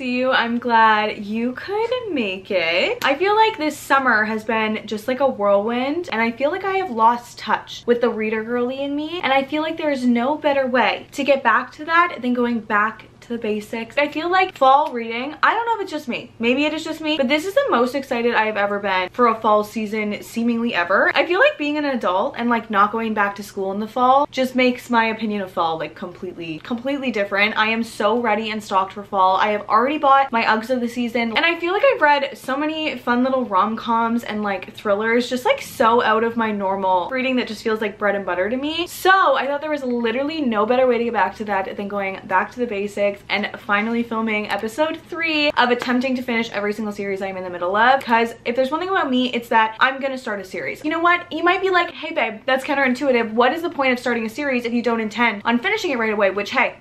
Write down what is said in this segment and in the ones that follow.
see you. I'm glad you could make it. I feel like this summer has been just like a whirlwind, and I feel like I have lost touch with the reader girly in me, and I feel like there's no better way to get back to that than going back to the basics. I feel like fall reading, I don't know if it's just me, maybe it is just me, but this is the most excited I have ever been for a fall season seemingly ever. I feel like being an adult and like not going back to school in the fall just makes my opinion of fall like completely different. I am so ready and stocked for fall. I have already bought my Uggs of the season, and I feel like I've read so many fun little rom-coms and like thrillers, just like so out of my normal reading that just feels like bread and butter to me. So I thought there was literally no better way to get back to that than going back to the basics and finally filming episode 3 of attempting to finish every single series I'm in the middle of. Because if there's one thing about me, it's that I'm gonna start a series. You know what? You might be like, hey babe, that's counterintuitive. What is the point of starting a series if you don't intend on finishing it right away? Which, hey,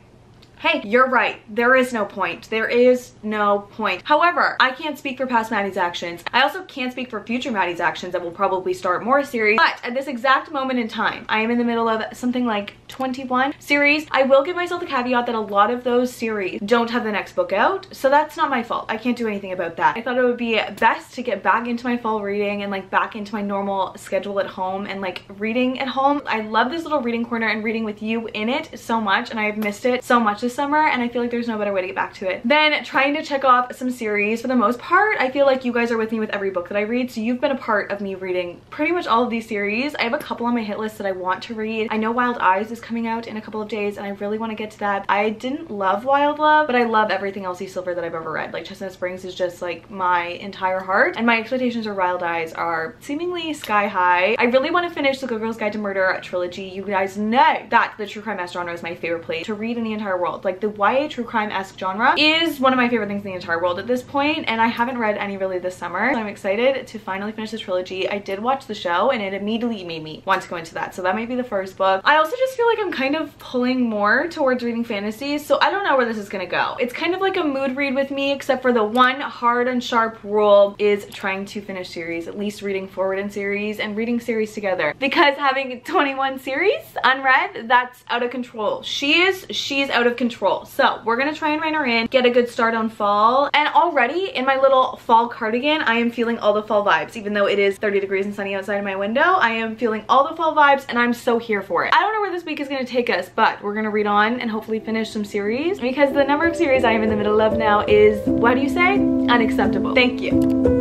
you're right. There is no point. There is no point. However, I can't speak for past Maddie's actions. I also can't speak for future Maddie's actions that will probably start more series. But at this exact moment in time, I am in the middle of something like 21 series. I will give myself the caveat that a lot of those series don't have the next book out. So that's not my fault. I can't do anything about that. I thought it would be best to get back into my fall reading and like back into my normal schedule at home and like reading at home. I love this little reading corner and reading with you in it so much, and I've missed it so much this summer, and I feel like there's no better way to get back to it than trying to check off some series. For the most part, I feel like you guys are with me with every book that I read, so you've been a part of me reading pretty much all of these series. I have a couple on my hit list that I want to read. I know Wild Eyes is coming out in a couple of days, and I really want to get to that. I didn't love Wild Love, but I love everything Elsie Silver that I've ever read. Like, Chestnut Springs is just like my entire heart, and my expectations for Wild Eyes are seemingly sky high. I really want to finish the Good Girl's Guide to Murder trilogy. You guys know that the true crime genre is my favorite place to read in the entire world. Like, the YA true crime-esque genre is one of my favorite things in the entire world at this point, and I haven't read any really this summer, so I'm excited to finally finish this trilogy. I did watch the show, and it immediately made me want to go into that, so that might be the first book. I also just feel like I'm kind of pulling more towards reading fantasy, so I don't know where this is gonna go. It's kind of like a mood read with me, except for the one hard and sharp rule is trying to finish series, at least reading forward in series and reading series together, because having 21 series unread, that's out of control. She's out of control. So we're gonna try and rein her in, get a good start on fall, and already in my little fall cardigan, I am feeling all the fall vibes. Even though it is 30 degrees and sunny outside of my window, I am feeling all the fall vibes, and I'm so here for it. I don't know where this week is gonna take us, but we're gonna read on and hopefully finish some series, because the number of series I am in the middle of now is, what do you say? Unacceptable. Thank you.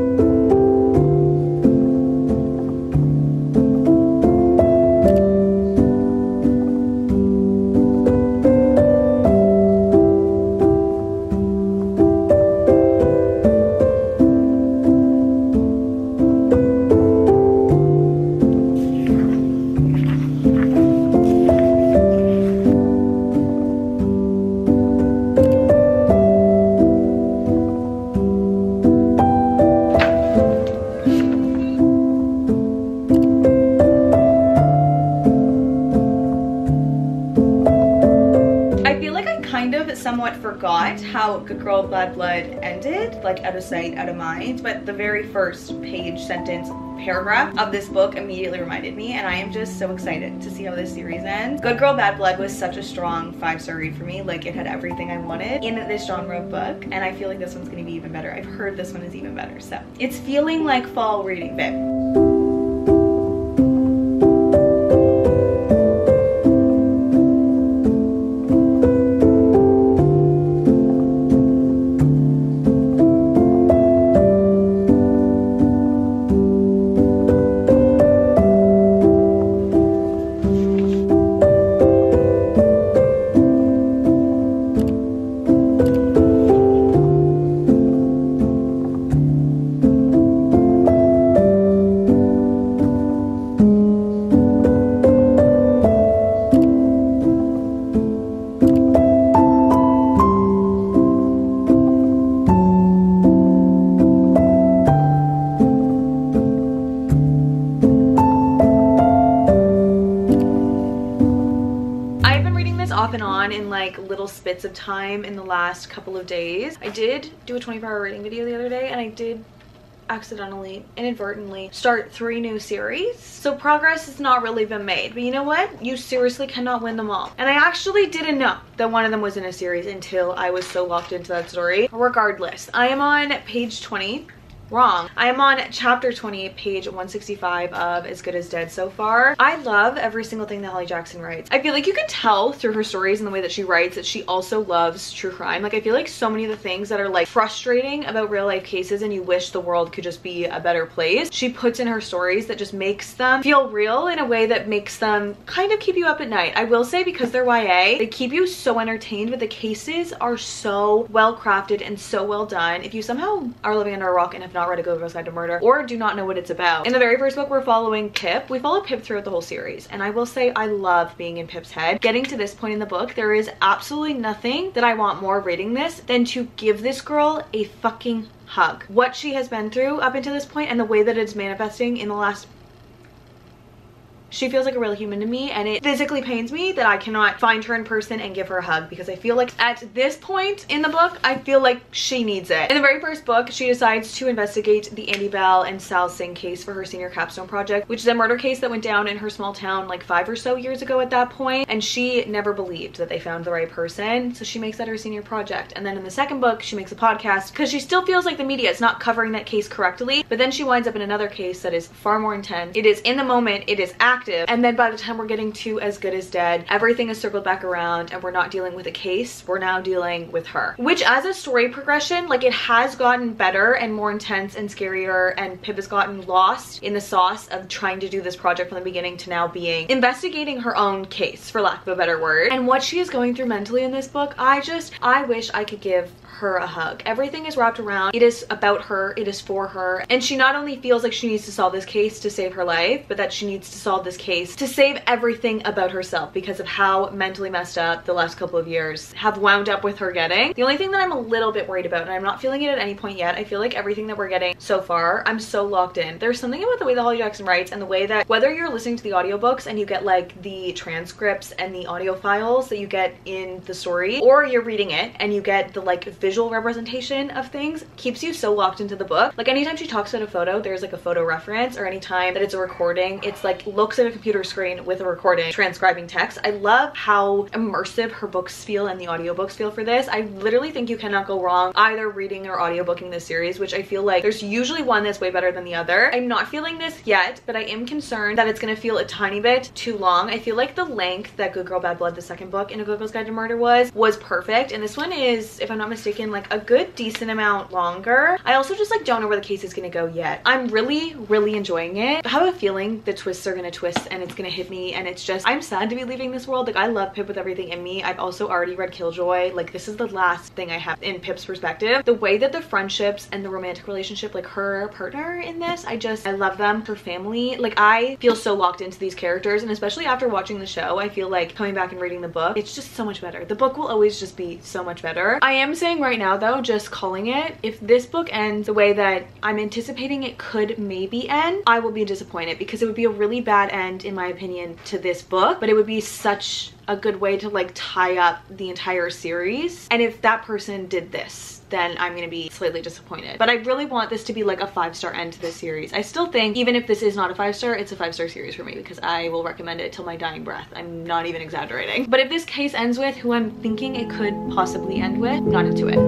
Somewhat forgot how Good Girl Bad Blood ended, like out of sight, out of mind, but the very first page, sentence, paragraph of this book immediately reminded me, and I am just so excited to see how this series ends. Good Girl Bad Blood was such a strong 5-star read for me. Like, it had everything I wanted in this genre of book, and I feel like this one's gonna be even better. I've heard this one is even better, so it's feeling like fall reading, babe. Off and on in like little spits of time in the last couple of days. I did do a 24-hour reading video the other day, and I did accidentally, inadvertently start 3 new series. So progress has not really been made. But you know what? You seriously cannot win them all. And I actually didn't know that one of them was in a series until I was so locked into that story. Regardless, I am on page 20. Wrong. I am on chapter 20, page 165 of As Good as Dead so far. I love every single thing that Holly Jackson writes. I feel like you can tell through her stories and the way that she writes that she also loves true crime. Like, I feel like so many of the things that are like frustrating about real life cases and you wish the world could just be a better place, she puts in her stories that just makes them feel real in a way that makes them kind of keep you up at night. I will say, because they're YA, they keep you so entertained, but the cases are so well crafted and so well done. If you somehow are living under a rock and have not read A Good Girl's Guide to Murder or do not know what it's about, in the very first book we're following Pip. We follow Pip throughout the whole series, and I will say I love being in Pip's head. Getting to this point in the book, there is absolutely nothing that I want more reading this than to give this girl a fucking hug. What she has been through up until this point and the way that it's manifesting in the last... She feels like a real human to me, and it physically pains me that I cannot find her in person and give her a hug, because I feel like at this point in the book, I feel like she needs it. In the very first book, she decides to investigate the Andy Bell and Sal Singh case for her senior capstone project, which is a murder case that went down in her small town like 5 or so years ago at that point, and she never believed that they found the right person, so she makes that her senior project. And then in the second book, she makes a podcast because she still feels like the media is not covering that case correctly, but then she winds up in another case that is far more intense. It is in the moment, it is active, and then by the time we're getting to As Good as Dead, everything is circled back around and we're not dealing with a case, we're now dealing with her. Which, as a story progression, like, it has gotten better and more intense and scarier, and Pip has gotten lost in the sauce of trying to do this project from the beginning to now being investigating her own case, for lack of a better word. And what she is going through mentally in this book, I wish I could give her a hug. Everything is wrapped around, it is about her, it is for her, and she not only feels like she needs to solve this case to save her life, but that she needs to solve this case to save everything about herself because of how mentally messed up the last couple of years have wound up with her getting. The only thing that I'm a little bit worried about, and I'm not feeling it at any point yet, I feel like everything that we're getting so far, I'm so locked in. There's something about the way that Holly Jackson writes and the way that, whether you're listening to the audiobooks and you get like the transcripts and the audio files that you get in the story, or you're reading it and you get the like visual representation of things, keeps you so locked into the book. Like, anytime she talks about a photo, there's like a photo reference, or anytime that it's a recording, it's like looks at a computer screen with a recording transcribing text. I love how immersive her books feel and the audiobooks feel for this. I literally think you cannot go wrong either reading or audiobooking this series, which I feel like there's usually one that's way better than the other. I'm not feeling this yet, but I am concerned that it's gonna feel a tiny bit too long. I feel like the length that Good Girl Bad Blood, the second book in A Good Girl's Guide to Murder, was perfect, and this one is, if I'm not mistaken, like a good decent amount longer. I also just like don't know where the case is gonna go yet. I'm really enjoying it. I have a feeling the twists are gonna twist and it's gonna hit me, and it's just, I'm sad to be leaving this world. Like, I love Pip with everything in me. I've also already read Killjoy. Like, this is the last thing I have in Pip's perspective. The way that the friendships and the romantic relationship, like her partner in this, I love them. Her family, like, I feel so locked into these characters, and especially after watching the show, I feel like coming back and reading the book, it's just so much better. The book will always just be so much better. I am saying right now though, just calling it, if this book ends the way that I'm anticipating it could maybe end, I will be disappointed, because it would be a really bad end in my opinion to this book, but it would be such a good way to like tie up the entire series. And if that person did this, then I'm gonna be slightly disappointed. But I really want this to be like a 5-star end to this series. I still think even if this is not a 5-star, it's a 5-star series for me, because I will recommend it till my dying breath. I'm not even exaggerating. But if this case ends with who I'm thinking it could possibly end with, I'm not into it.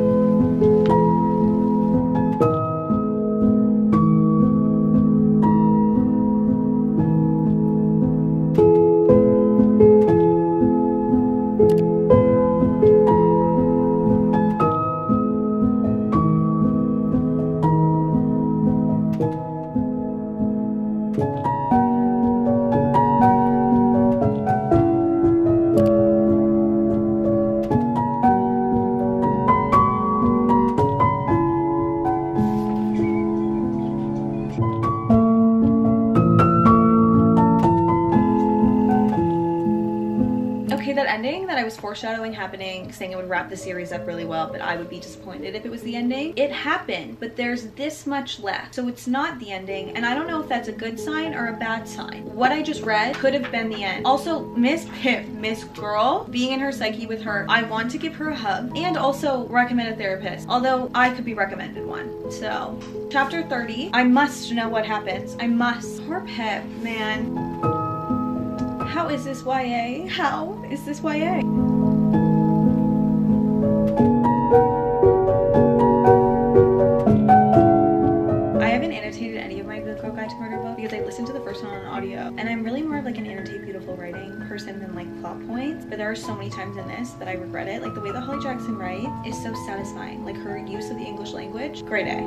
Okay, that ending that I was foreshadowing happening, saying it would wrap the series up really well, but I would be disappointed if it was the ending. It happened, but there's this much left. So it's not the ending, and I don't know if that's a good sign or a bad sign. What I just read could have been the end. Also, Miss Pip, Miss Girl, being in her psyche with her, I want to give her a hug and also recommend a therapist, although I could be recommended one. So, chapter 30, I must know what happens. I must. Poor Pip, man. How is this YA? How is this YA? I haven't annotated any of my Good Girl Guide to Murder books because I listened to the first one on audio, and I'm really more of like an annotate beautiful writing person than like plot points, but there are so many times in this that I regret it. Like the way that Holly Jackson writes is so satisfying. Like her use of the English language, grade A.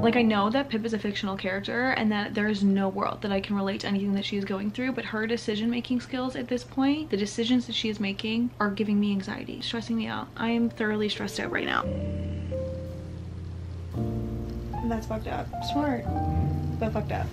Like, I know that Pip is a fictional character and that there is no world that I can relate to anything that she is going through, but her decision-making skills at this point, the decisions that she is making, are giving me anxiety, stressing me out. I am thoroughly stressed out right now. And that's fucked up. Smart, but fucked up.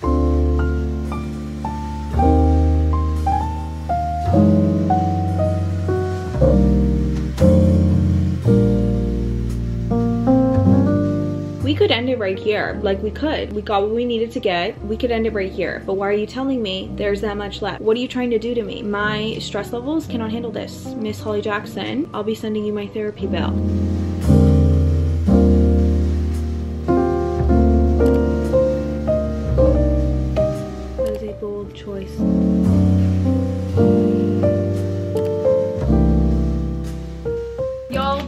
We could end it right here. Like, we could. We got what we needed to get. We could end it right here. But why are you telling me there's that much left? What are you trying to do to me? My stress levels cannot handle this. Miss Holly Jackson, I'll be sending you my therapy bill. That is a bold choice.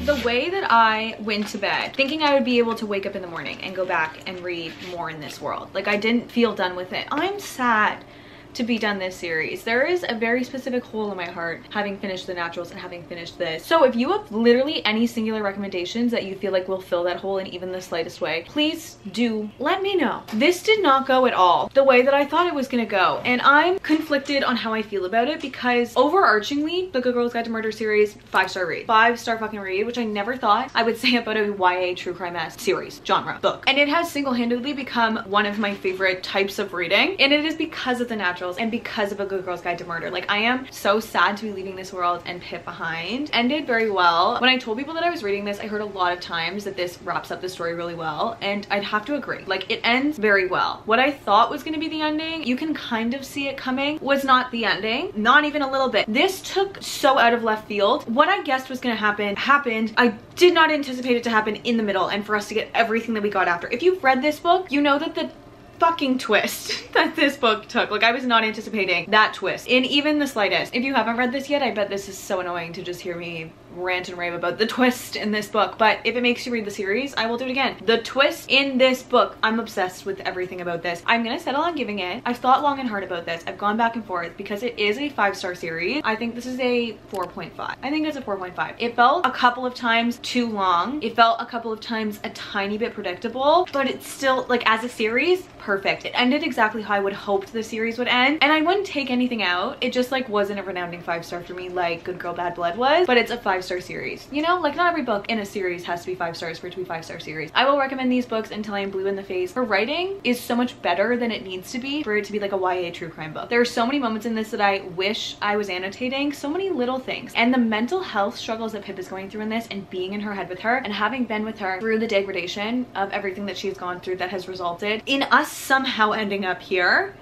The way that I went to bed thinking I would be able to wake up in the morning and go back and read more in this world. Like, I didn't feel done with it. I'm sad to be done this series. There is a very specific hole in my heart having finished The Naturals and having finished this. So if you have literally any singular recommendations that you feel like will fill that hole in even the slightest way, please do let me know. This did not go at all the way that I thought it was gonna go, and I'm conflicted on how I feel about it because overarchingly, the Good Girls Guide to Murder series, 5-star read. 5-star fucking read, which I never thought I would say about a YA true crime-esque series, genre, book. And it has single-handedly become one of my favorite types of reading, and it is because of The Naturals and because of A Good Girl's Guide to Murder. Like, I am so sad to be leaving this world and Pip behind. Ended very well. When I told people that I was reading this, I heard a lot of times that this wraps up the story really well, and I'd have to agree. Like, it ends very well. What I thought was gonna be the ending, you can kind of see it coming, was not the ending. Not even a little bit. This took so out of left field. What I guessed was gonna happen, happened. I did not anticipate it to happen in the middle and for us to get everything that we got after. If you've read this book, you know that the fucking twist that this book took. Like, I was not anticipating that twist in even the slightest. If you haven't read this yet, I bet this is so annoying to just hear me rant and rave about the twist in this book, but if it makes you read the series, I will do it again. The twist in this book, I'm obsessed with everything about this. I'm gonna settle on giving it. I've thought long and hard about this. I've gone back and forth because it is a 5-star series. I think this is a 4.5. I think it's a 4.5. It felt a couple of times too long. It felt a couple of times a tiny bit predictable, but it's still, like, as a series, perfect. It ended exactly how I would hoped the series would end, and I wouldn't take anything out. It just, like, wasn't a resounding 5-star for me like Good Girl Bad Blood was, but it's a 5-star series. You know, like, not every book in a series has to be 5 stars for it to be 5-star series. I will recommend these books until I am blue in the face. Her writing is so much better than it needs to be for it to be like a YA true crime book. There are so many moments in this that I wish I was annotating, so many little things. And the mental health struggles that Pip is going through in this, and being in her head with her, and having been with her through the degradation of everything that she's gone through that has resulted in us somehow ending up here,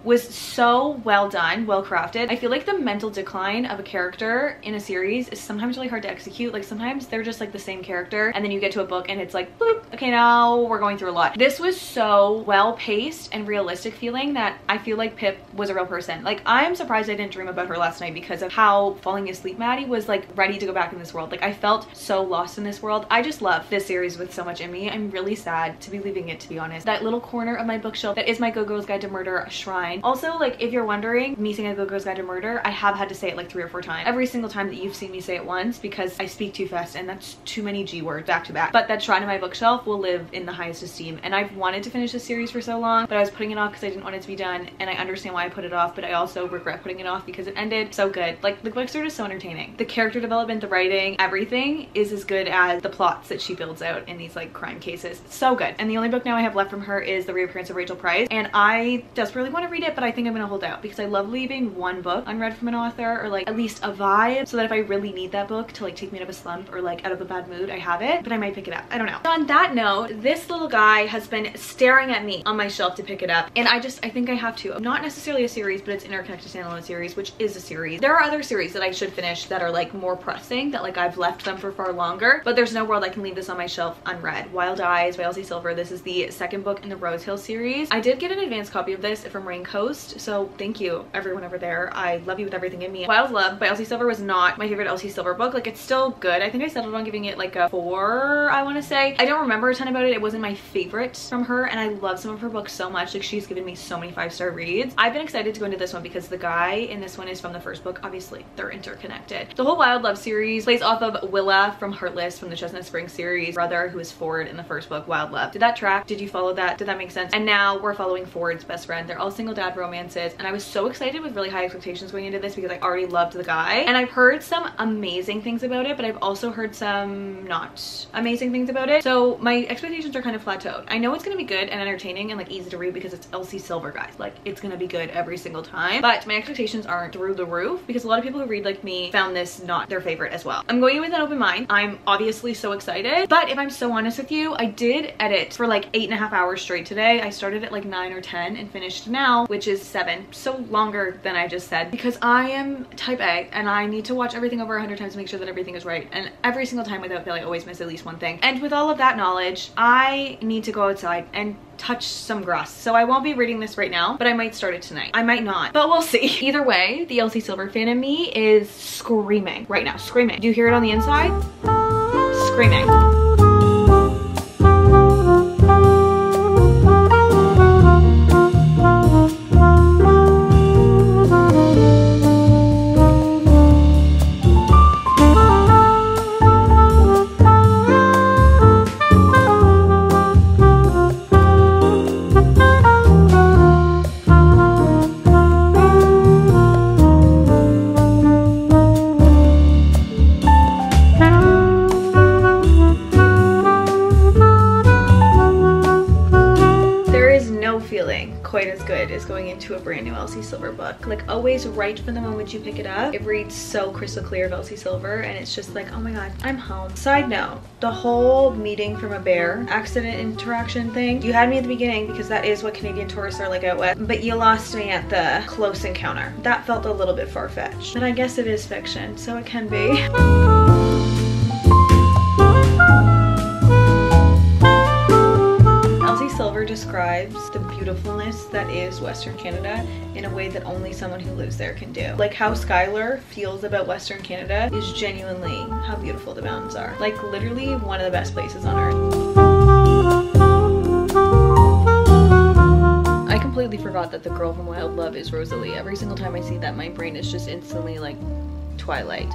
was so well done, well crafted. I feel like the mental decline of a character in a series is sometimes really hard to execute. Like, sometimes they're just like the same character, and then you get to a book and it's like, boop, okay, now we're going through a lot. This was so well paced and realistic feeling that I feel like Pip was a real person. Like, I'm surprised I didn't dream about her last night because of how falling asleep Maddie was like ready to go back in this world. Like, I felt so lost in this world. I just love this series with so much in me. I'm really sad to be leaving it, to be honest. That little corner of my bookshelf that is my Good Girls Guide to Murder shrine. Also, like, if you're wondering, me saying A Good Girl's Guide to Murder, I have had to say it like 3 or 4 times. Every single time that you've seen me say it once, because I speak too fast and that's too many G words back to back. But that shrine in my bookshelf will live in the highest esteem. And I've wanted to finish this series for so long, but I was putting it off because I didn't want it to be done. And I understand why I put it off, but I also regret putting it off because it ended so good. Like, the books are just so entertaining. The character development, the writing, everything is as good as the plots that she builds out in these like crime cases. So good. And the only book now I have left from her is the reappearance of Rachel Price, and I desperately want to read read it, but I think I'm gonna hold out because I love leaving one book unread from an author, or like at least a vibe, so that if I really need that book to like take me out of a slump or like out of a bad mood, I have it. But I might pick it up, I don't know. On that note, this little guy has been staring at me on my shelf to pick it up, and I think I have to. Not necessarily a series, but it's interconnected standalone series, which is a series. There are other series that I should finish that are like more pressing, that like I've left them for far longer, but there's no world I can leave this on my shelf unread. Wild Eyes by Elsie Silver. This is the second book in the Rose Hill series. I did get an advanced copy of this from Rain Coast, so thank you everyone over there. I love you with everything in me. Wild Love by Elsie Silver was not my favorite Elsie Silver book. Like, it's still good. I think I settled on giving it like a 4, I want to say. I don't remember a ton about it. It wasn't my favorite from her, and I love some of her books so much. Like, she's given me so many 5-star reads. I've been excited to go into this one because the guy in this one is from the first book. Obviously, they're interconnected. The whole Wild Love series plays off of Willa from Heartless from the Chestnut Springs series, brother who is Ford in the first book, Wild Love. Did that track? Did you follow that? Did that make sense? And now we're following Ford's best friend. They're all single dad romances, and I was so excited with really high expectations going into this because I already loved the guy, and I've heard some amazing things about it, but I've also heard some not amazing things about it, so my expectations are kind of plateaued. I know it's gonna be good and entertaining and like easy to read because it's Elsie Silver, guys. Like, it's gonna be good every single time, but my expectations aren't through the roof because a lot of people who read like me found this not their favorite as well. I'm going in with an open mind. I'm obviously so excited, but if I'm so honest with you, I did edit for like 8.5 hours straight today. I started at like 9 or 10 and finished now, which is 7, so longer than I just said, because I am type A and I need to watch everything over 100 times to make sure that everything is right, and every single time without fail I always miss at least one thing. And with all of that knowledge, I need to go outside and touch some grass, so I won't be reading this right now, but I might start it tonight. I might not, but we'll see. Either way, the Elsie Silver fan in me is screaming right now. Screaming. Do you hear it on the inside? Screaming. Quite as good as going into a brand new Elsie Silver book. Like, always right from the moment you pick it up. It reads so crystal clear of Elsie Silver, and it's just like, oh my god, I'm home. Side note, the whole meeting from a bear accident interaction thing, you had me at the beginning because that is what Canadian tourists are like out with, but you lost me at the close encounter. That felt a little bit far-fetched, but I guess it is fiction, so it can be. Silver describes the beautifulness that is Western Canada in a way that only someone who lives there can do. Like, how Skylar feels about Western Canada is genuinely how beautiful the mountains are. Like, literally one of the best places on earth. I completely forgot that the girl from Wild Love is Rosalie. Every single time I see that, my brain is just instantly like Twilight.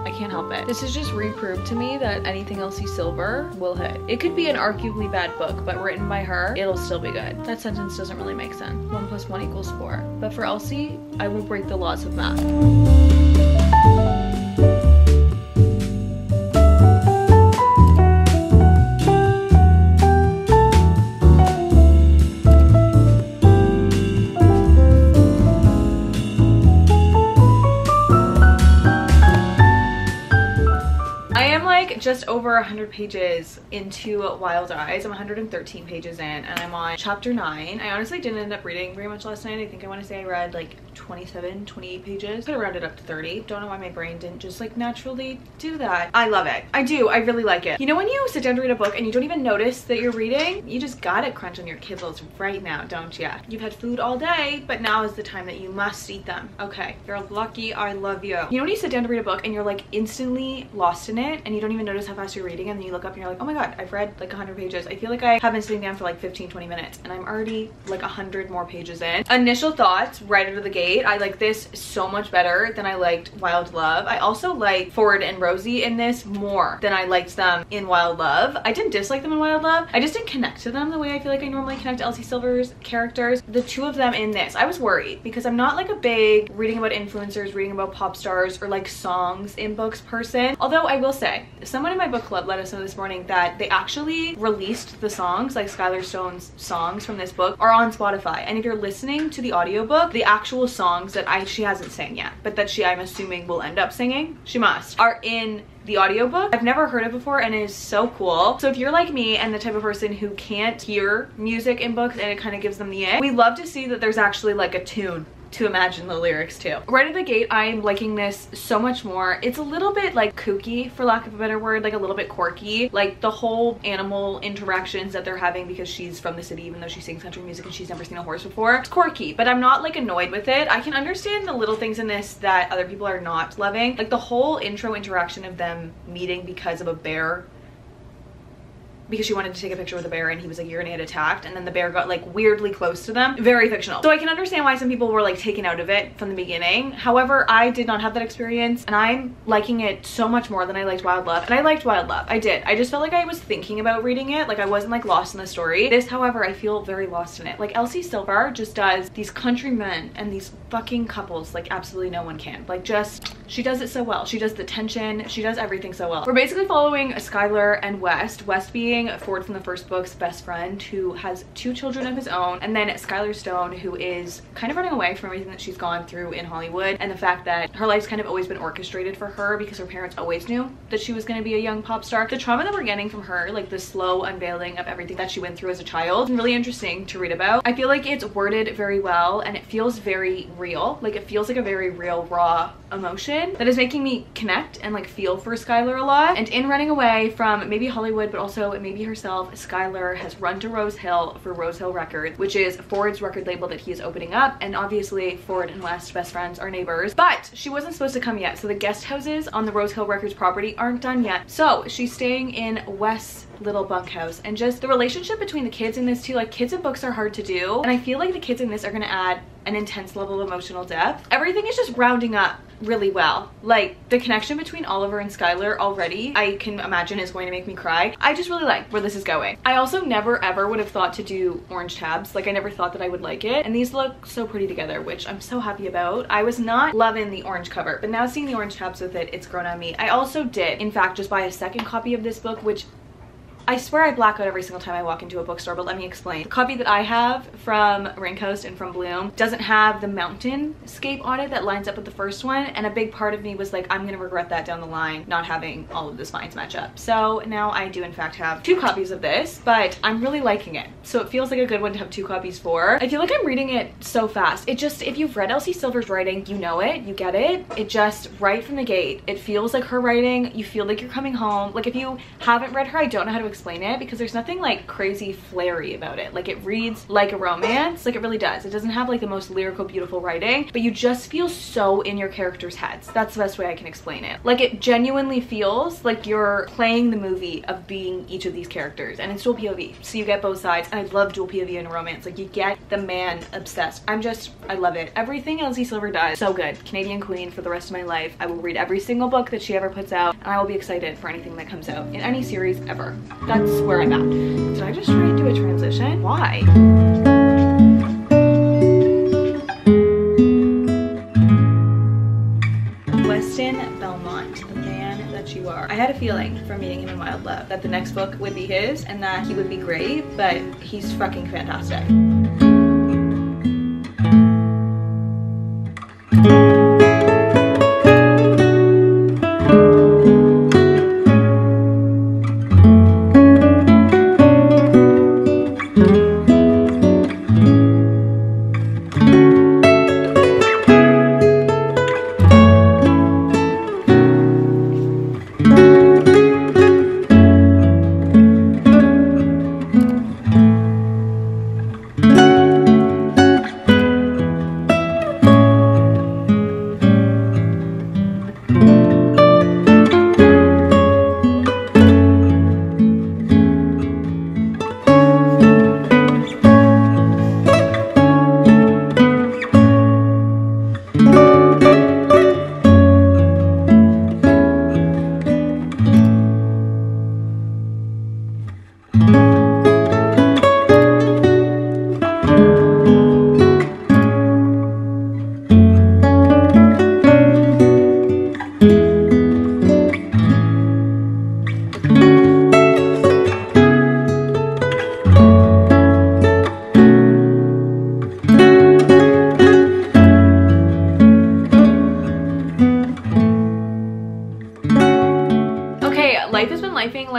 I can't help it. This has just reproved to me that anything Elsie Silver will hit. It could be an arguably bad book, but written by her, it'll still be good. That sentence doesn't really make sense. 1 + 1 = 4. But for Elsie, I will break the laws of math. Just over 100 pages into Wild Eyes. I'm 113 pages in, and I'm on chapter 9. I honestly didn't end up reading very much last night. I think I want to say I read like 27, 28 pages. Could have rounded up to 30. Don't know why my brain didn't just like naturally do that. I love it. I do. I really like it. You know when you sit down to read a book and you don't even notice that you're reading? You just gotta crunch on your kibbles right now, don't ya? You've had food all day, but now is the time that you must eat them. Okay, you're lucky. I love you. You know when you sit down to read a book and you're like instantly lost in it and you don't even notice how fast you're reading, and then you look up and you're like, oh my god, I've read like 100 pages. I feel like I have been sitting down for like 15-20 minutes and I'm already like 100 more pages in. Initial thoughts right out of the gate, I like this so much better than I liked Wild Love. I also like Ford and Rosie in this more than I liked them in Wild Love. I didn't dislike them in Wild Love, I just didn't connect to them the way I feel like I normally connect to Elsie Silver's characters. The two of them in this, I was worried because I'm not like a big reading about influencers, reading about pop stars, or like songs in books person. Although I will say, some someone in my book club let us know this morning that they actually released the songs, like Skylar Stone's songs from this book are on Spotify. And if you're listening to the audiobook, the actual songs that she hasn't sang yet, but that I'm assuming will end up singing, she must, are in the audiobook. I've never heard it before and it is so cool. So if you're like me and the type of person who can't hear music in books and it kind of gives them the ick, we love to see that there's actually like a tune to imagine the lyrics to. Right at the gate, I'm liking this so much more. It's a little bit like kooky, for lack of a better word, like a little bit quirky. Like the whole animal interactions that they're having because she's from the city, even though she sings country music and she's never seen a horse before. It's quirky, but I'm not like annoyed with it. I can understand the little things in this that other people are not loving. Like the whole intro interaction of them meeting because of a bear, because she wanted to take a picture with a bear and he was like urinate attacked, and then the bear got like weirdly close to them. Very fictional. So I can understand why some people were like taken out of it from the beginning. However, I did not have that experience and I'm liking it so much more than I liked Wild Love. And I liked Wild Love. I did. I just felt like I was thinking about reading it. Like I wasn't like lost in the story. This, however, I feel very lost in it. Like Elsie Silver just does these country men and these fucking couples like absolutely no one can. Like just, she does it so well. She does the tension. She does everything so well. We're basically following Skylar and West. West being Ford from the first book's best friend who has 2 children of his own, and then Skylar Stone, who is kind of running away from everything that she's gone through in Hollywood and the fact that her life's kind of always been orchestrated for her because her parents always knew that she was going to be a young pop star. The trauma that we're getting from her, like the slow unveiling of everything that she went through as a child, is really interesting to read about. I feel like it's worded very well and it feels very real. Like it feels like a very real, raw emotion that is making me connect and like feel for Skylar a lot. And in running away from maybe Hollywood, but also maybe herself, Skylar has run to Rose Hill for Rose Hill Records, which is Ford's record label that he is opening up. And obviously Ford and West, best friends, are neighbors, but she wasn't supposed to come yet. So the guest houses on the Rose Hill Records property aren't done yet. So she's staying in West's little bunkhouse, and just the relationship between the kids in this too, like kids in books are hard to do, and I feel like the kids in this are going to add an intense level of emotional depth. Everything is just rounding up really well. Like the connection between Oliver and Skylar already, I can imagine, is going to make me cry. I just really like where this is going. I also never ever would have thought to do orange tabs. Like I never thought that I would like it, and these look so pretty together, which I'm so happy about. I was not loving the orange cover, but now seeing the orange tabs with it, it's grown on me. I also did in fact just buy a second copy of this book, which I swear I black out every single time I walk into a bookstore, but let me explain. The copy that I have from Raincoast and from Bloom doesn't have the mountain scape on it that lines up with the first one, and a big part of me was like, I'm gonna regret that down the line, not having all of the spines match up. So now I do in fact have 2 copies of this, but I'm really liking it. So it feels like a good one to have 2 copies for. I feel like I'm reading it so fast. It just, if you've read Elsie Silver's writing, you know it, you get it. It just, right from the gate, it feels like her writing. You feel like you're coming home. Like if you haven't read her, I don't know how to explain it because there's nothing like crazy flary about it. Like it reads like a romance, like it really does. It doesn't have like the most lyrical, beautiful writing, but you just feel so in your characters' heads. That's the best way I can explain it. Like it genuinely feels like you're playing the movie of being each of these characters, and it's dual POV, so you get both sides. And I love dual POV in a romance. Like you get the man obsessed. I love it. Everything Elsie Silver does, so good. Canadian queen for the rest of my life. I will read every single book that she ever puts out, and I will be excited for anything that comes out in any series ever. That's where I'm at. Did I just try to do a transition? Why? Weston Belmont, the man that you are. I had a feeling from meeting him in Wild Love that the next book would be his and that he would be great, but he's fucking fantastic.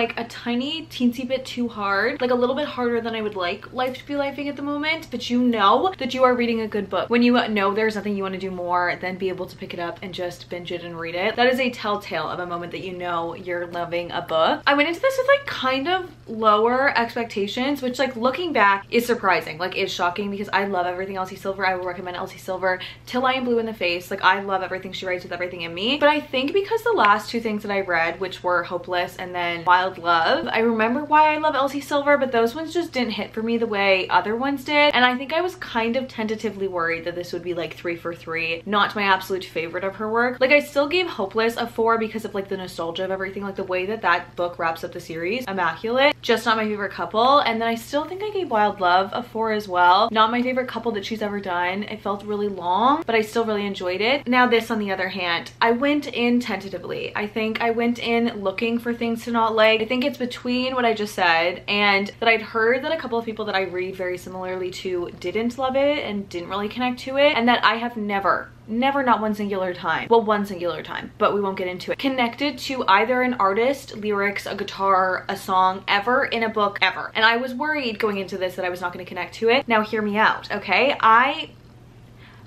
like a tiny teensy bit too hard, like a little bit harder than I would like life to be lifing at the moment, but you know that you are reading a good book when you know there's nothing you want to do more than be able to pick it up and just binge it and read it. That is a telltale of a moment that you know you're loving a book. I went into this with like kind of lower expectations, which like looking back is surprising, like is shocking, because I love everything Elsie Silver. I will recommend Elsie Silver till I am blue in the face. Like I love everything she writes with everything in me. But I think because the last two things that I read, which were Hopeless and then Wild Love, I remember why I love Elsie Silver, but those ones just didn't hit for me the way other ones did. And I think I was kind of tentatively worried that this would be like 3 for 3, not my absolute favorite of her work. Like I still gave Hopeless a 4 because of like the nostalgia of everything, like the way that that book wraps up the series, immaculate, just not my favorite couple. And then I still think I gave Wild Love a 4 as well, not my favorite couple that she's ever done. It felt really long, but I still really enjoyed it. Now this, on the other hand, I went in tentatively. I think I went in looking for things to not like. I think it's between what I just said and that I'd heard that a couple of people that I read very similarly to didn't love it and didn't really connect to it, and that I have never, not one singular time, well, one singular time, but we won't get into it, connected to either an artist, lyrics, a guitar, a song, ever in a book, ever. And I was worried going into this that I was not going to connect to it. Now hear me out, okay?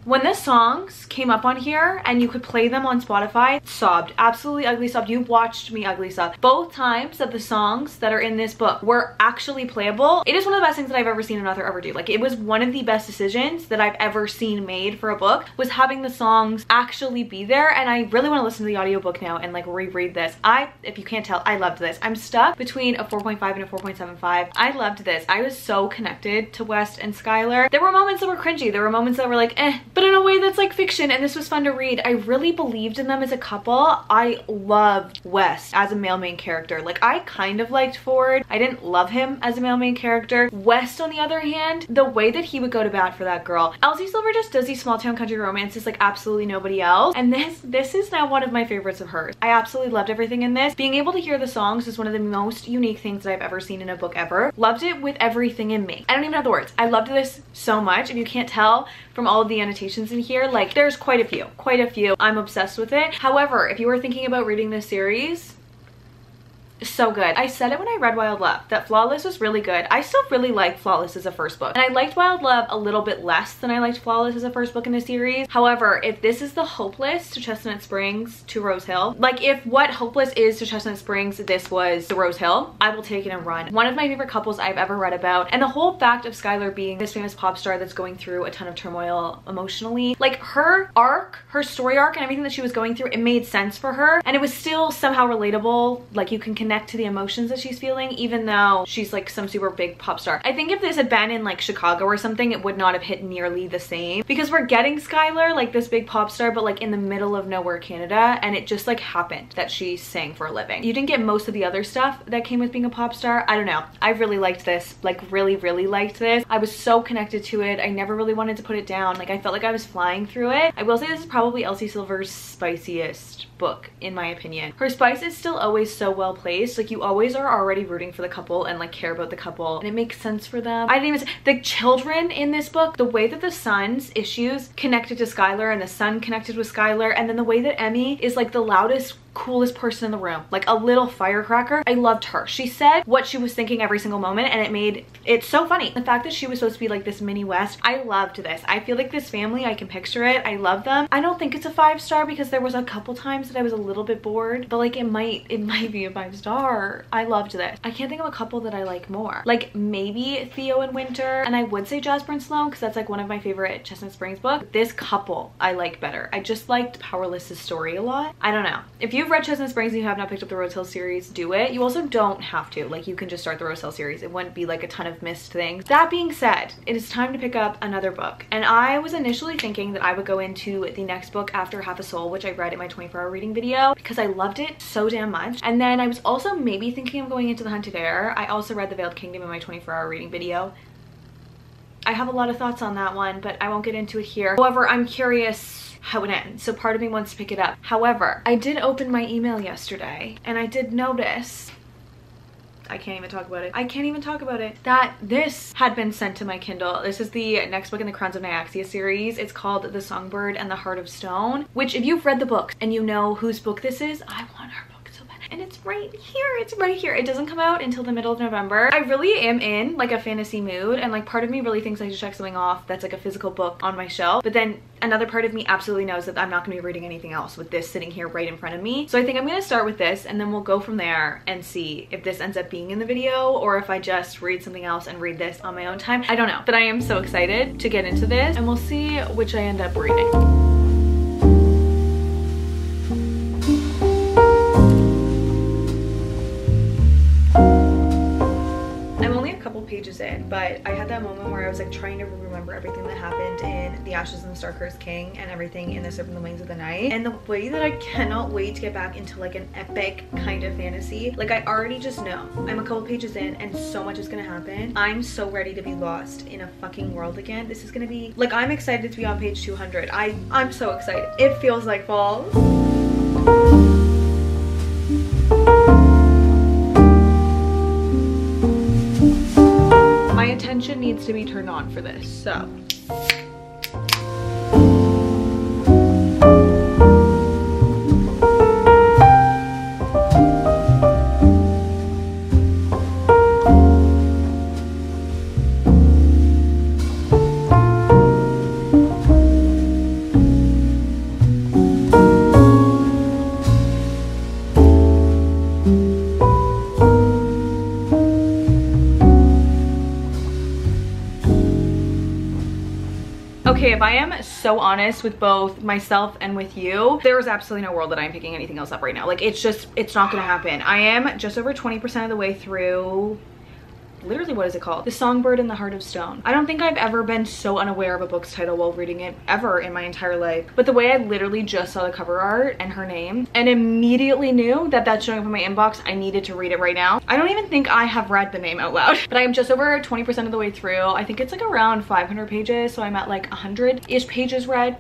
When the songs came up on here and you could play them on Spotify, sobbed, absolutely ugly sobbed. You watched me ugly sob. Both times that the songs that are in this book were actually playable, it is one of the best things that I've ever seen an author ever do. Like it was one of the best decisions that I've ever seen made for a book, was having the songs actually be there. And I really want to listen to the audiobook now and like reread this. If you can't tell, I loved this. I'm stuck between a 4.5 and a 4.75. I loved this. I was so connected to West and Skylar. There were moments that were cringy. There were moments that were like, eh, but in a way that's like fiction, and this was fun to read. I really believed in them as a couple. I loved West as a male main character. Like I kind of liked Ford. I didn't love him as a male main character. West, on the other hand, the way that he would go to bat for that girl. Elsie Silver just does these small town country romances like absolutely nobody else, and this is now one of my favorites of hers. I absolutely loved everything in this. Being able to hear the songs is one of the most unique things that I've ever seen in a book ever. Loved it with everything in me. I don't even have the words. I loved this so much. If you can't tell from all of the annotations in here, like there's quite a few. I'm obsessed with it. However, if you were thinking about reading this series, so good. I said it when I read Wild Love that Flawless was really good. I still really like Flawless as a first book, and I liked Wild Love a little bit less than I liked Flawless as a first book in the series. However, if this is the Hopeless to Chestnut Springs to Rose Hill, like if what Hopeless is to Chestnut Springs this was to Rose Hill, I will take it and run. One of my favorite couples I've ever read about, and the whole fact of Skylar being this famous pop star that's going through a ton of turmoil emotionally, like her arc, her story arc, and everything that she was going through, it made sense for her, and it was still somehow relatable. Like you can connect to the emotions that she's feeling, even though she's like some super big pop star. I think if this had been in like Chicago or something, it would not have hit nearly the same, because we're getting Skylar, like this big pop star, but like in the middle of nowhere, Canada, and it just like happened that she sang for a living. You didn't get most of the other stuff that came with being a pop star. I don't know. I really liked this, like really liked this. I was so connected to it. I never really wanted to put it down. Like I felt like I was flying through it. I will say this is probably Elsie Silver's spiciest book in my opinion. Her spice is still always so well placed. Like you always are already rooting for the couple and like care about the couple, and it makes sense for them. I didn't even say the children in this book, the way that the son's issues connected to Skylar and the son connected with Skylar, and then the way that Emmy is like the loudest, coolest person in the room, like a little firecracker. I loved her. She said what she was thinking every single moment, and it made it so funny. The fact that she was supposed to be like this mini West, I loved this. I feel like this family, I can picture it. I love them. I don't think it's a 5-star because there was a couple times that I was a little bit bored, but like it might be a 5-star. I loved this. I can't think of a couple that I like more. Like maybe Theo and Winter, and I would say Jasper and Sloan because that's like one of my favorite Chestnut Springs books. This couple I like better. I just liked Powerless's story a lot. I don't know. If you've read Chestnut Springs and you have not picked up the Rose Hill series, do it. You also don't have to. Like you can just start the Rose Hill series. It wouldn't be like a ton of missed things. That being said, it is time to pick up another book. And I was initially thinking that I would go into the next book after Half a Soul, which I read in my 24-hour reading video because I loved it so damn much. And then I was also maybe thinking of going into The Hunted Heir. I also read The Veiled Kingdom in my 24-hour reading video. I have a lot of thoughts on that one, but I won't get into it here. However, I'm curious how it ends, so part of me wants to pick it up. However, I did open my email yesterday and I did notice, I can't even talk about it. I can't even talk about it. That this had been sent to my Kindle. This is the next book in the Crowns of Nyaxia series. It's called The Songbird and the Heart of Stone, which if you've read the book and you know whose book this is, I want her book so bad. and it's right here. It's right here. It doesn't come out until the middle of November. I really am in like a fantasy mood, and like part of me really thinks I should check something off that's like a physical book on my shelf, but then another part of me absolutely knows that I'm not gonna be reading anything else with this sitting here right in front of me. So I think I'm gonna start with this, and then we'll go from there and see if this ends up being in the video or if I just read something else and read this on my own time. I don't know, but I am so excited to get into this, and we'll see which I end up reading. Pages in, but I had that moment where I was like trying to remember everything that happened in The Ashes and the Star-Cursed King and everything in The Serpent and the Wings of the Night, and the way that I cannot wait to get back into like an epic kind of fantasy. Like I already just know I'm a couple pages in and so much is gonna happen. I'm so ready to be lost in a fucking world again. This is gonna be like, I'm excited to be on page 200. I'm so excited. It feels like fall. My attention needs to be turned on for this, so. Okay, if I am so honest with both myself and with you, there is absolutely no world that I'm picking anything else up right now. Like it's not gonna happen. I am just over 20% of the way through, literally, what is it called? The Songbird in the Heart of Stone. I don't think I've ever been so unaware of a book's title while reading it ever in my entire life. But the way I literally just saw the cover art and her name and immediately knew that that's showing up in my inbox, I needed to read it right now. I don't even think I have read the name out loud, but I am just over 20% of the way through. I think it's like around 500 pages, so I'm at like 100-ish pages read.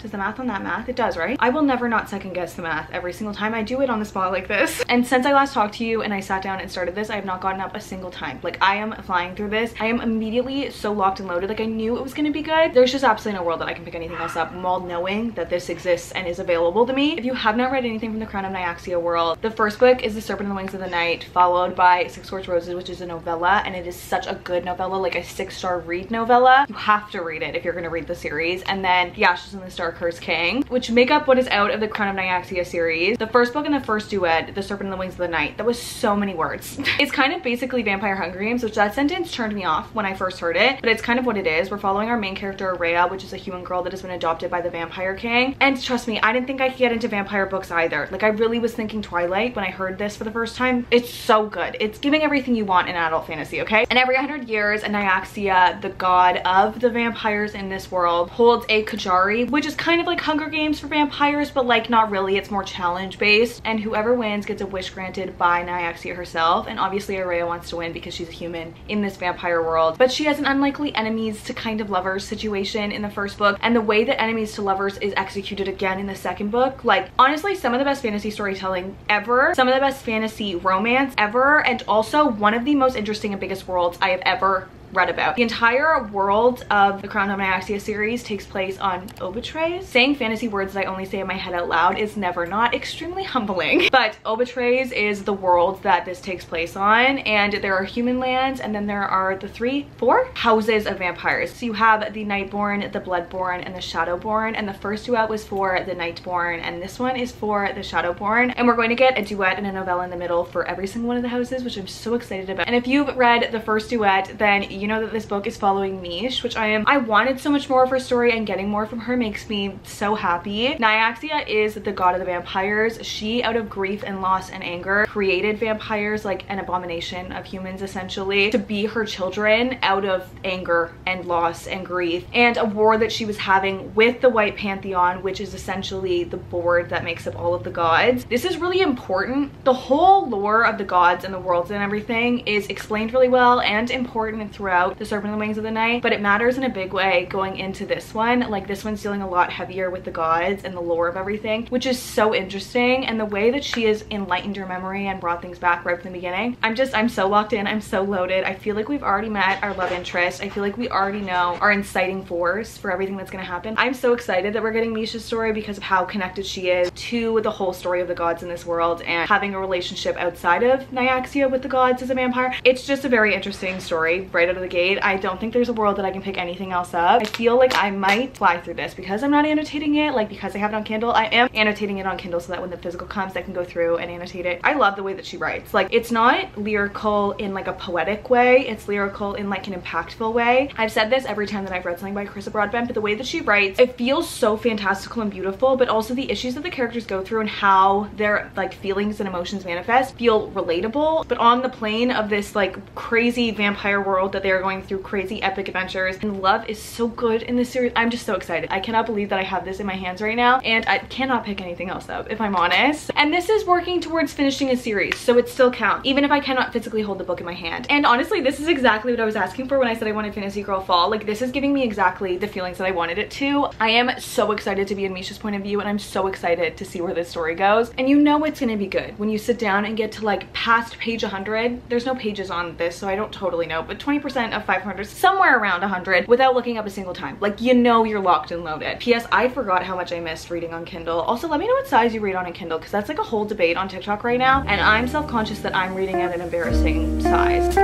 Does the math on that math? It does, right? I will never not second guess the math every single time I do it on the spot like this. And since I last talked to you and I sat down and started this, I have not gotten up a single time. Like I am flying through this. I am immediately so locked and loaded. Like I knew it was gonna be good. There's just absolutely no world that I can pick anything else up while knowing that this exists and is available to me. If you have not read anything from the Crown of Nyaxia world, the first book is The Serpent and the Wings of the Night, followed by Six Swords Roses, which is a novella, and it is such a good novella, like a 6-star read novella. You have to read it if you're gonna read the series. And then The Ashes and the Star-Cursed King, which make up what is out of the Crown of Nyaxia series. The first book and the first duet, The Serpent and the Wings of the Night. That was so many words. It's kind of basically Vampire Hunger Games, which that sentence turned me off when I first heard it, but it's kind of what it is. We're following our main character, Rhea, which is a human girl that has been adopted by the Vampire King. And trust me, I didn't think I could get into vampire books either. Like I really was thinking Twilight when I heard this for the first time. It's so good. It's giving everything you want in adult fantasy, okay? And every 100 years, Nyaxia, the god of the vampires in this world, holds a Kajari, which is kind of like Hunger Games for vampires, but like not really. It's more challenge based, and whoever wins gets a wish granted by Nyaxia herself. And obviously Araya wants to win because she's a human in this vampire world, but she has an unlikely enemies to kind of lovers situation in the first book, and the way that enemies to lovers is executed again in the second book. Like honestly, some of the best fantasy storytelling ever, some of the best fantasy romance ever, and also one of the most interesting and biggest worlds I have ever read about. The entire world of the Crown of Nyaxia series takes place on Obatres. Saying fantasy words that I only say in my head out loud is never not extremely humbling. But Obatres is the world that this takes place on, and there are human lands, and then there are the 4 houses of vampires. So you have the Nightborn, the Bloodborn, and the Shadowborn, and the first duet was for the Nightborn, and this one is for the Shadowborn. And we're going to get a duet and a novella in the middle for every single one of the houses, which I'm so excited about. And if you've read the first duet, then you know that this book is following Mish, which I wanted so much more of her story, and getting more from her makes me so happy. Nyaxia is the god of the vampires. She, out of grief and loss and anger, created vampires, like an abomination of humans essentially, to be her children out of anger and loss and grief, and a war that she was having with the White Pantheon, which is essentially the board that makes up all of the gods. This is really important. The whole lore of the gods and the worlds and everything is explained really well and important throughout throughout The Serpent and the Wings of the Night, but it matters in a big way going into this one. Like this one's dealing a lot heavier with the gods and the lore of everything, which is so interesting. And the way that she has enlightened your memory and brought things back right from the beginning, I'm so locked in. I'm so loaded. I feel like we've already met our love interest. I feel like we already know our inciting force for everything that's going to happen. I'm so excited that we're getting Misha's story because of how connected she is to the whole story of the gods in this world and having a relationship outside of Nyaxia with the gods as a vampire. It's just a very interesting story right out of the gate. I don't think there's a world that I can pick anything else up. I feel like I might fly through this because I'm not annotating it, like because I have it on Kindle. I am annotating it on Kindle so that when the physical comes I can go through and annotate it. I love the way that she writes. Like it's not lyrical in like a poetic way, it's lyrical in like an impactful way. I've said this every time that I've read something by Carissa Broadbent, but the way that she writes, it feels so fantastical and beautiful, but also the issues that the characters go through and how their like feelings and emotions manifest feel relatable, but on the plane of this like crazy vampire world that they're going through crazy epic adventures. And love is so good in this series. I'm just so excited. I cannot believe that I have this in my hands right now, and I cannot pick anything else up if I'm honest. And this is working towards finishing a series, so it still counts even if I cannot physically hold the book in my hand. And honestly, this is exactly what I was asking for when I said I wanted Fantasy Girl Fall. Like this is giving me exactly the feelings that I wanted it to. I am so excited to be in Misha's point of view, and I'm so excited to see where this story goes. And you know it's gonna be good when you sit down and get to like past page 100. There's no pages on this, so I don't totally know, but 20% of 500, somewhere around 100 without looking up a single time. Like you know you're locked and loaded. P.S. I forgot how much I missed reading on Kindle. Also, let me know what size you read on a Kindle, because that's like a whole debate on TikTok right now, and I'm self-conscious that I'm reading at an embarrassing size.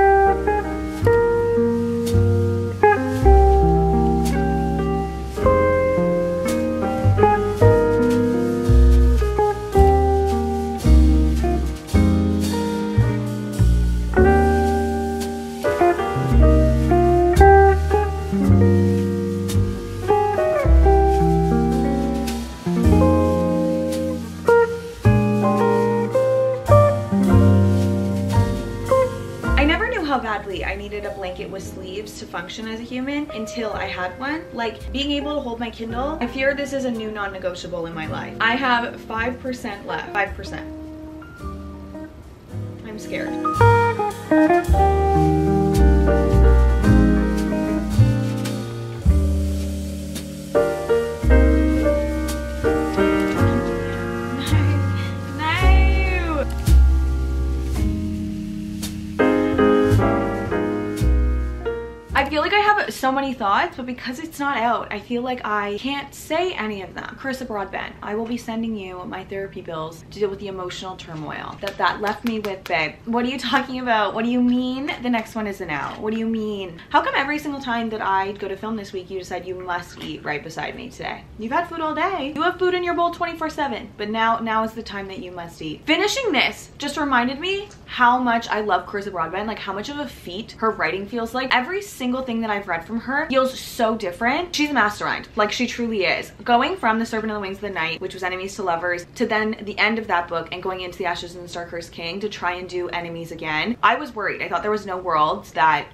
I needed a blanket with sleeves to function as a human until I had one. Like being able to hold my Kindle, I fear this is a new non-negotiable in my life. I have 5% left. 5%. I'm scared. I feel like I have so many thoughts, but because it's not out, I feel like I can't say any of them. Carissa Broadbent, I will be sending you my therapy bills to deal with the emotional turmoil that left me with, babe. What are you talking about? What do you mean the next one isn't out? What do you mean? How come every single time that I go to film this week, you decide you must eat right beside me today? You've had food all day. You have food in your bowl 24/7, but now is the time that you must eat. Finishing this just reminded me how much I love Carissa Broadbent, like how much of a feat her writing feels like. Every single thing that I've read from her feels so different. She's a mastermind, like she truly is. Going from The Serpent and the Wings of the Night, which was enemies to lovers, to then the end of that book and going into The Ashes and the Star-Cursed King to try and do enemies again. I was worried. I thought there was no world that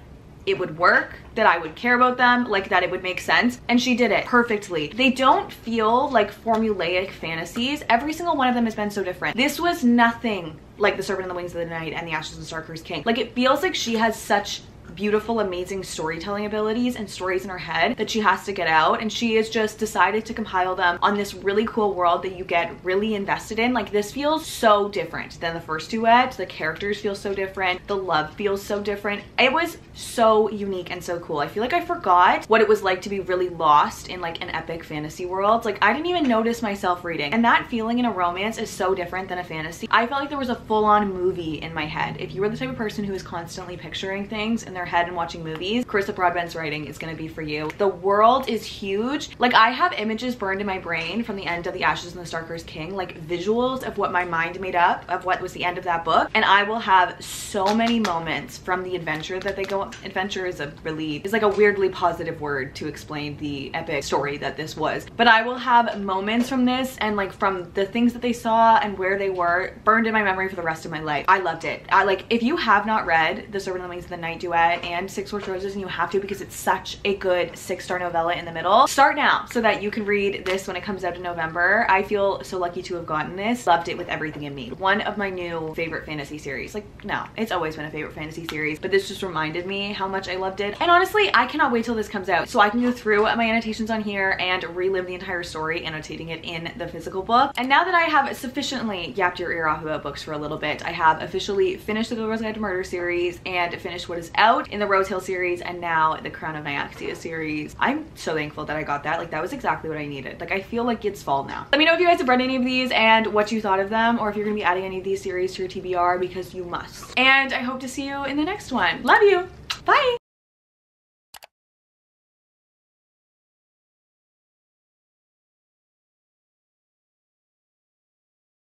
it would work, that I would care about them, like that it would make sense, and she did it perfectly. They don't feel like formulaic fantasies. Every single one of them has been so different. This was nothing like The Serpent and the Wings of the Night and The Ashes and the Star-Cursed King. Like it feels like she has such beautiful, amazing storytelling abilities and stories in her head that she has to get out, and she has just decided to compile them on this really cool world that you get really invested in. Like this feels so different than the first duet. The characters feel so different. The love feels so different. It was so unique and so cool. I feel like I forgot what it was like to be really lost in like an epic fantasy world. Like I didn't even notice myself reading, and that feeling in a romance is so different than a fantasy. I felt like there was a full-on movie in my head. If you were the type of person who is constantly picturing things in their head and watching movies, Carissa Broadbent's writing is going to be for you. The world is huge. Like I have images burned in my brain from the end of The Ashes and the Star-Cursed King, like visuals of what my mind made up of what was the end of that book, and I will have so many moments from the adventure that they go. Adventure is like a weirdly positive word to explain the epic story that this was, but I will have moments from this and like from the things that they saw and where they were burned in my memory for the rest of my life. I loved it. If you have not read The Serpent and the Wings of the Night duet Sunset and Six Horse Roses, and you have to because it's such a good 6-star novella in the middle. Start now so that you can read this when it comes out in November. I feel so lucky to have gotten this. Loved it with everything in me. One of my new favorite fantasy series. Like, no, it's always been a favorite fantasy series, but this just reminded me how much I loved it. And honestly, I cannot wait till this comes out so I can go through my annotations on here and relive the entire story, annotating it in the physical book. And now that I have sufficiently yapped your ear off about books for a little bit, I have officially finished the Girl's Guide to Murder series and finished what is out in the Rose Hill series and now the Crown of Nyaxia series. I'm so thankful that I got that. Like, that was exactly what I needed. Like, I feel like it's fall now. Let me know if you guys have read any of these and what you thought of them, or if you're gonna be adding any of these series to your TBR, because you must. And I hope to see you in the next one. Love you. Bye.